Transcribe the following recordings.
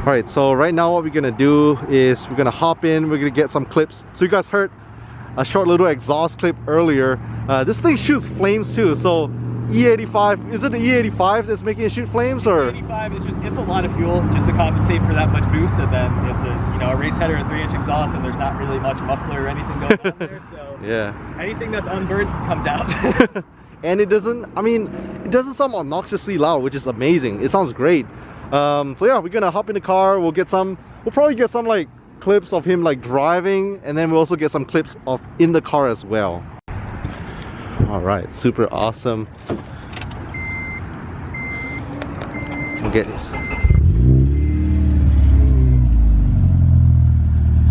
Alright, so right now what we're gonna do is we're gonna hop in, we're gonna get some clips. So you guys heard a short little exhaust clip earlier. This thing shoots flames too, so E85, is it the E85 that's making it shoot flames, or? E85 it's a lot of fuel just to compensate for that much boost, and then it's a race header, a 3-inch exhaust, and there's not really much muffler or anything going on there, so yeah, anything that's unburnt comes out. And it doesn't, I mean, it doesn't sound obnoxiously loud, which is amazing. It sounds great. So yeah, we're gonna hop in the car, we'll probably get some like clips of him like driving, and then we'll also get some clips of in the car as well. All right, super awesome. We'll get this.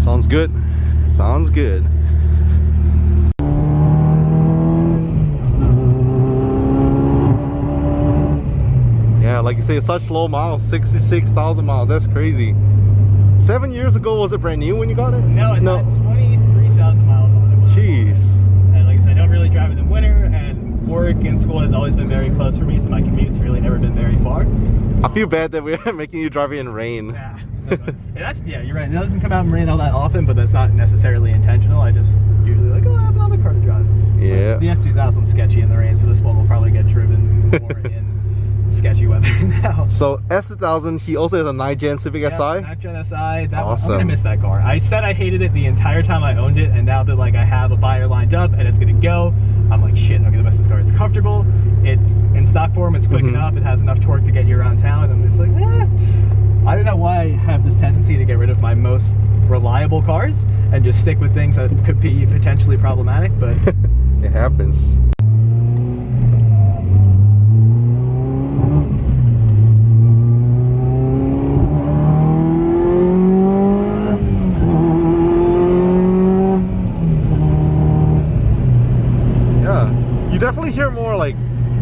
Sounds good. Sounds good. Yeah, like you say, such low miles, 66,000 miles. That's crazy. 7 years ago, was it brand new when you got it? No, it had 23,000 miles on it. Jeez. And like I said, I don't really drive in the winter, and work and school has always been very close for me, so my commute's really never been very far. I feel bad that we're making you drive it in rain. Yeah, it actually, yeah, you're right. It doesn't come out in rain all that often, but that's not necessarily intentional. I just usually like, oh, I have another car to drive. Yeah. But the S2000's sketchy in the rain, so this one will probably get driven more in sketchy weather now. So S2000, he also has a 9th Gen Civic Si? 9th Gen Si. That awesome. I'm gonna miss that car. I said I hated it the entire time I owned it, and now that like I have a buyer lined up and it's gonna go, I'm like, shit, I'm gonna miss this car. It's comfortable, it's in stock form, it's quick enough, it has enough torque to get you around town, and I'm just like, I don't know why I have this tendency to get rid of my most reliable cars and just stick with things that could be potentially problematic, but it happens. You definitely hear more like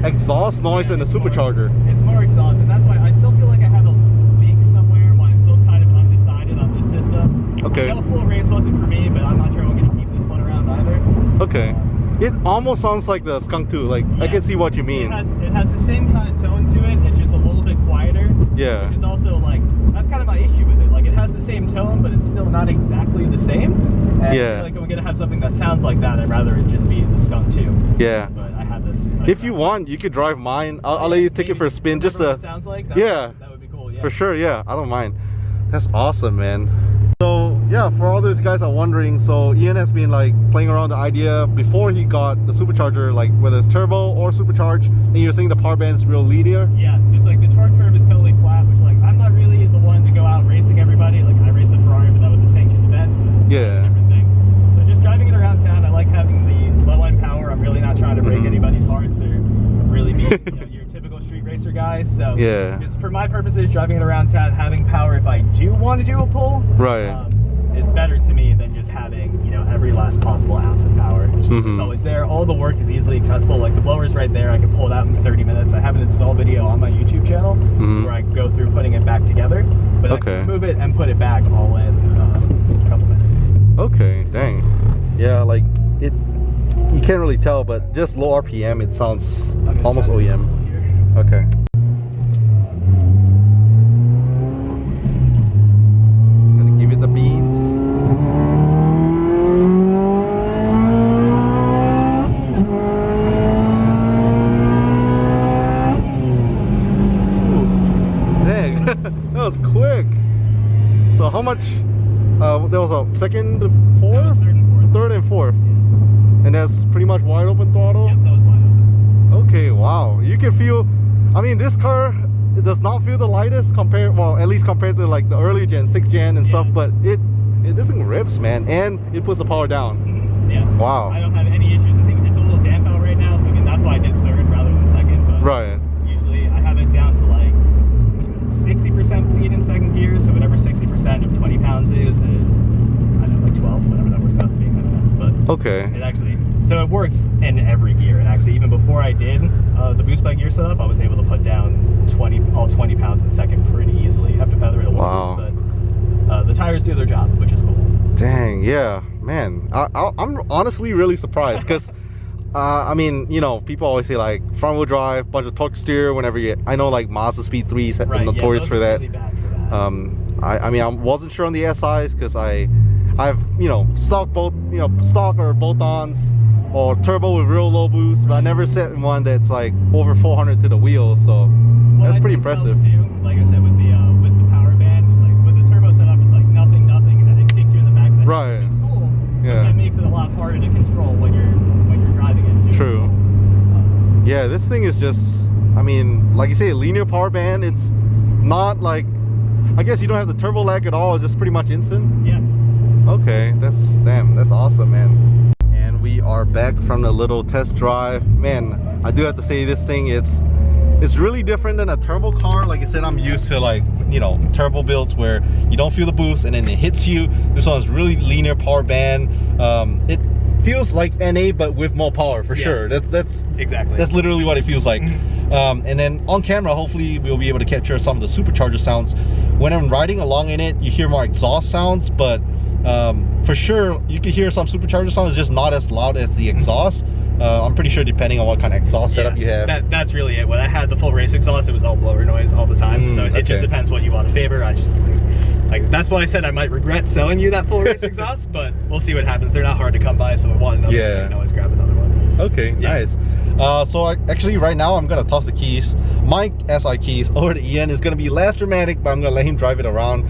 exhaust noise in the supercharger. It's more exhaust, and that's why I still feel like I have a leak somewhere while I'm still kind of undecided on this system. Okay. I know full race wasn't for me, but I'm not sure I'm going to keep this one around either. Okay. It almost sounds like the Skunk 2, like yeah. I can see what you mean. It has the same kind of tone to it, it's just a little bit quieter. Yeah. Which is also like, that's kind of my issue with it. Like it has the same tone, but it's still not exactly the same. And yeah. I feel like if I'm going to have something that sounds like that, I'd rather it just be the Skunk 2. Yeah. But I have this. If you want, you could drive mine. I'll let you take it for a spin. Just to. Sounds like that. Yeah. That would be cool. Yeah. For sure. Yeah. I don't mind. That's awesome, man. So yeah, for all those guys are wondering, so Ian has been like playing around the idea before he got the supercharger, like whether it's turbo or supercharged, and you're saying the power band's real linear. Yeah. Just like the torque curve is totally flat, which like I'm not really the one to go out racing everybody. Like I raced the Ferrari, but that was a sanctioned event, so it's a different thing. So just driving it around town, I like having the low end power. I'm really not trying to break anybody's hearts or really be your typical street racer guy. So yeah, just for my purposes, driving it around town, having power if I do want to do a pull, right, is better to me than just having every last possible ounce of power. It's always there. All the work is easily accessible. Like the blower's right there. I can pull it out in 30 minutes. I have an install video on my YouTube channel where I go through putting it back together. But I can move it and put it back all in a couple minutes. Okay, dang. Yeah, like it. You can't really tell, but just low RPM, it sounds almost OEM. Okay. Just gonna give it the beans. Ooh, dang, that was quick. So how much? There was a second, fourth, third and fourth. And that's pretty much wide open throttle? Yep, that was wide open. Okay, wow. You can feel, I mean, this car, it does not feel the lightest compared, well, at least compared to like the early gen, 6th gen and stuff, but it doesn't rips, man. And it puts the power down. Yeah. Wow. I don't have any issues. I think it's a little damp out right now, so again, that's why I did third rather than second. But right. Usually I have it down to like 60% bleed in second gear, so whatever 60% of 20 pounds is, I don't know, like 12, whatever that works out to be. But okay. It actually, so it works in every gear, and actually even before I did the boost by gear setup, I was able to put down all 20 pounds in second pretty easily. You have to feather it a little bit, but the tires do their job, which is cool. Dang, yeah, man. I'm honestly really surprised because I mean, you know, people always say like front wheel drive, bunch of torque steer. Whenever you, I know like Mazda Speed 3s have been notorious for that. Really bad for that. I mean, I wasn't sure on the SIs because I've you know stock or bolt-ons or turbo with real low boost, but I never set in one that's like over 400 to the wheels. So that's pretty impressive. Too, like I said, with the power band, it's like with the turbo setup, it's like nothing, and then it kicks you in the back of the head, which is cool. Yeah. But it makes it a lot harder to control when you're driving it. True. Yeah, this thing is just, I mean, like you say, linear power band. It's not like, I guess you don't have the turbo lag at all. It's just pretty much instant. Yeah. Okay, that's awesome, man. And we are back from the little test drive. Man, I do have to say this thing, it's really different than a turbo car. Like I said, I'm used to like, you know, turbo builds where you don't feel the boost and then it hits you. This one's really linear power band. It feels like NA but with more power for sure. That's exactly, that's literally what it feels like. And then on camera, hopefully we'll be able to capture some of the supercharger sounds. When I'm riding along in it, you hear more exhaust sounds, but for sure you can hear some supercharger sounds, just not as loud as the exhaust. I'm pretty sure depending on what kind of exhaust setup you have. That's really it. When I had the full race exhaust, it was all blower noise all the time. So it just depends what you want to favor. I just like that's why I said I might regret selling you that full race exhaust, but we'll see what happens. They're not hard to come by, so I want another. I can always grab another one. Okay, nice. So actually right now I'm gonna toss the keys, my SI keys, over to Ian. Is gonna be less dramatic, but I'm gonna let him drive it around,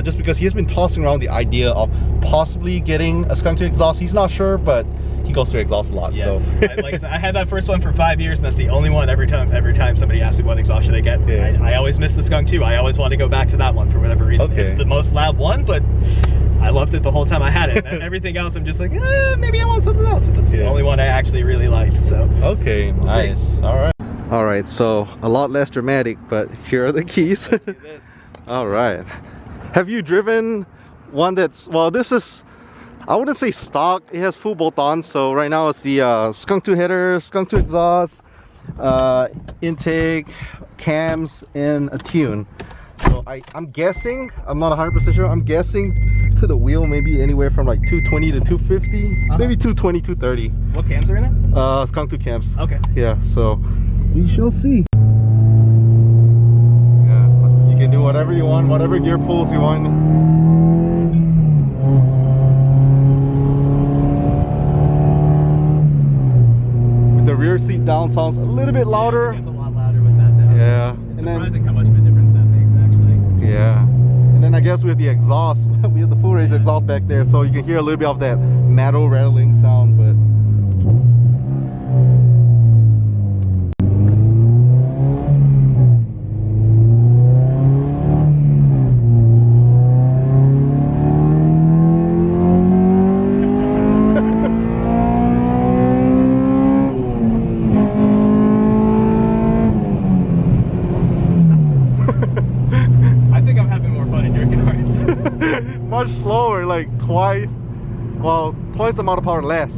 just because he has been tossing around the idea of possibly getting a skunk to exhaust. He's not sure, but he goes through exhaust a lot. So like I said, I had that first one for 5 years, and that's the only one. Every time somebody asks me what exhaust should I get, I always miss the skunk too. I always want to go back to that one for whatever reason. It's the most loud one, but I loved it the whole time I had it. And everything else, I'm just like, maybe I want something else. That's the only one I actually really liked. So okay, nice. All right. So a lot less dramatic, but here are the keys. Let's do this. All right. Have you driven one that's, well, this is, I wouldn't say stock. It has full bolt-ons. So right now it's the skunk 2 header, skunk 2 exhaust, intake, cams, and a tune. So I'm guessing, I'm not 100% sure, I'm guessing to the wheel maybe anywhere from like 220 to 250, maybe 220, 230. What cams are in it? Skunk 2 cams. Okay. Yeah, so we shall see. Yeah, you can do whatever you want, whatever gear pulls you want. The rear seat down sounds a little bit louder. It's a lot louder with that down. Yeah. It's surprising how much of a difference that makes actually. Yeah. And then I guess with the exhaust, we have the full race exhaust back there, so you can hear a little bit of that metal rattling sound, but much slower, like twice the amount of power less.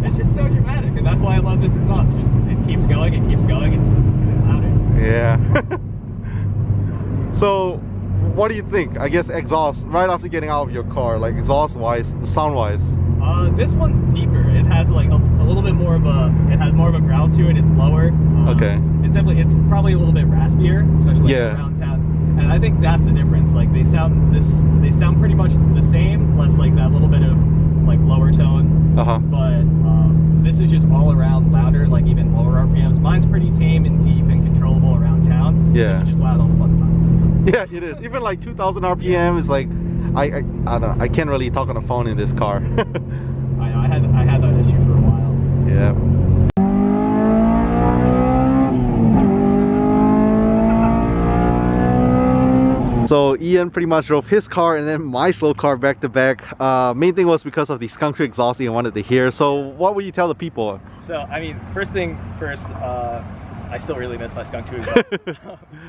It's just so dramatic, and that's why I love this exhaust. It keeps going, it keeps going, and it's getting louder. Yeah. So what do you think? I guess exhaust right after getting out of your car, like exhaust wise, sound wise. This one's deeper. It has like a little bit more of a growl to it. It's lower. It's probably a little bit raspier, especially around town. And I think that's the difference. Like they sound pretty much the same, plus like that little bit of like lower tone. But this is just all around louder, like even lower RPMs. Mine's pretty tame and deep and controllable around town. This is just loud all the fucking time. Yeah, it is. Even like 2,000 RPM is like, I don't know, I can't really talk on the phone in this car. I had that issue for a while. Yeah. So Ian pretty much drove his car and then my slow car back to back. Main thing was because of the skunk 2 exhaust Ian wanted to hear. So what would you tell the people? So I mean, first thing first, I still really miss my skunk 2 exhaust.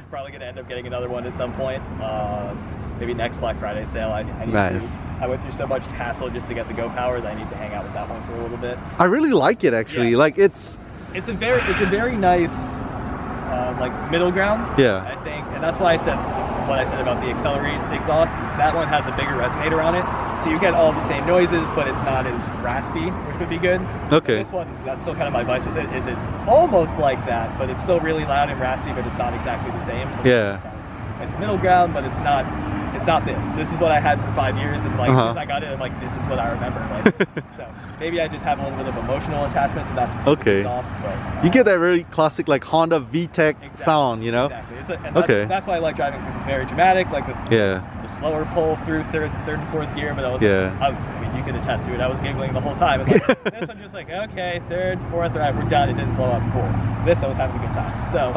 Probably gonna end up getting another one at some point. Maybe next Black Friday sale. I need to. I went through so much hassle just to get the Go Power that I need to hang out with that one for a little bit. I really like it actually. Like it's a very nice like middle ground. Yeah. I think, and that's why I said what I said about the Accelerate exhaust is that one has a bigger resonator on it, so you get all the same noises, but it's not as raspy, which would be good. Okay. So this one, that's still kind of my advice with it, is it's almost like that, but it's still really loud and raspy, but it's not exactly the same. So Yeah. it's middle ground, but it's not this. This is what I had for 5 years, and like since I got it, I'm like, this is what I remember. Like, so maybe I just have a little bit of emotional attachment to that specific exhaust. But you get that really classic like Honda VTEC sound, you know? Exactly. And that's why I like driving, because it's very dramatic. Like the slower pull through third and fourth gear, but I was I mean, you can attest to it. I was giggling the whole time. And like, this I'm just like, okay, third, fourth, all right, we're done. It didn't blow up. Cool. This I was having a good time. So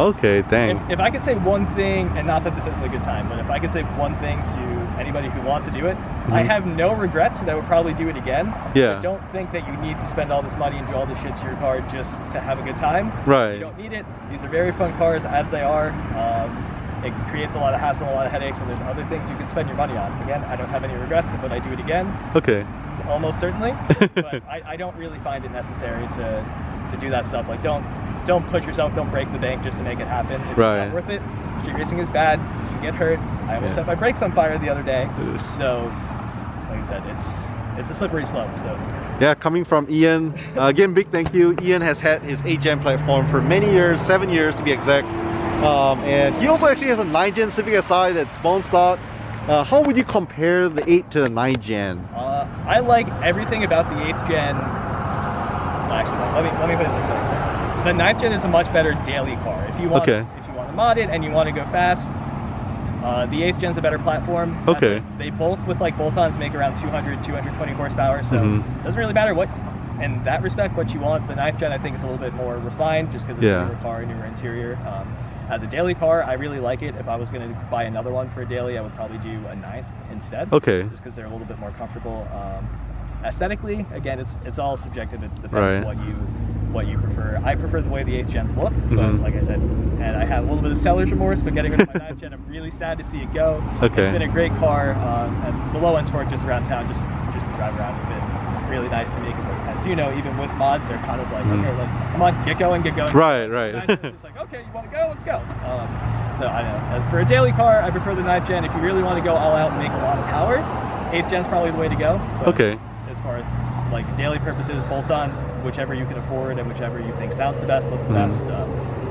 if I could say one thing, and not that this isn't a good time, but if I could say one thing to anybody who wants to do it, I have no regrets, and I would probably do it again. I don't think that you need to spend all this money and do all this shit to your car just to have a good time. Right. You don't need it. These are very fun cars as they are. It creates a lot of hassle, a lot of headaches, and there's other things you can spend your money on. Again, I don't have any regrets, but I do it again. Okay. Almost certainly. But I don't really find it necessary to do that stuff. Like, don't push yourself, don't break the bank just to make it happen. It's not worth it. Street racing is bad. You can get hurt. I almost set my brakes on fire the other day. So, like I said, it's a slippery slope. So yeah, coming from Ian, again, big thank you. Ian has had his 8th-gen platform for many years, 7 years to be exact. And he also actually has a 9th-gen Civic Si that's bone stock. How would you compare the 8 to the 9th gen? I like everything about the 8th gen. Well, actually, let me put it this way. The 9th gen is a much better daily car. If you want to mod it and you want to go fast, the 8th gen's a better platform. They both, with like bolt-ons, make around 220 horsepower, so it doesn't really matter what, in that respect, what you want. The 9th gen, I think, is a little bit more refined, just because it's a newer car, newer interior. As a daily car, I really like it. If I was going to buy another one for a daily, I would probably do a 9th instead. Just because they're a little bit more comfortable. Aesthetically, again, it's all subjective. It depends what you prefer. I prefer the way the 8th gens look, but like I said, and I have a little bit of seller's remorse, but getting rid of my 9th gen, I'm really sad to see it go. It's been a great car, and the low end torque just around town, just to drive around, it's been really nice to me, because as you know, even with mods, they're kind of like, okay, like, come on, get going. Right. It's just like, okay, you want to go, let's go. So I know, for a daily car, I prefer the 9th gen. If you really want to go all out and make a lot of power, 8th gen's probably the way to go. But as far as like daily purposes, bolt-ons, whichever you can afford and whichever you think sounds the best, looks the best,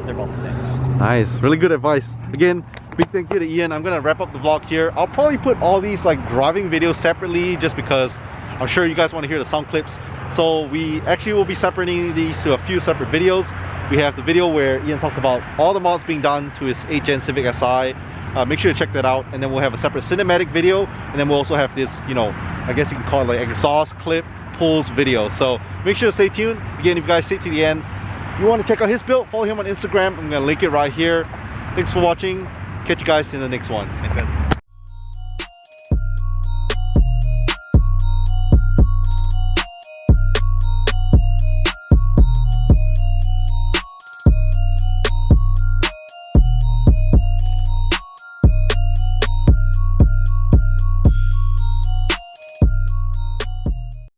they're both the same. Nice, really good advice. Again, big thank you to Ian. I'm gonna wrap up the vlog here. I'll probably put all these like driving videos separately, just because I'm sure you guys want to hear the sound clips. So we actually will be separating these to a few separate videos. We have the video where Ian talks about all the mods being done to his 8th gen Civic Si. Make sure to check that out, and then we'll have a separate cinematic video, and then we'll also have this, you know, I guess you can call it like exhaust clip pulls video. So make sure to stay tuned. Again, if you guys stay to the end, you want to check out his build, follow him on Instagram. I'm gonna link it right here. Thanks for watching. Catch you guys in the next one. Thanks, guys.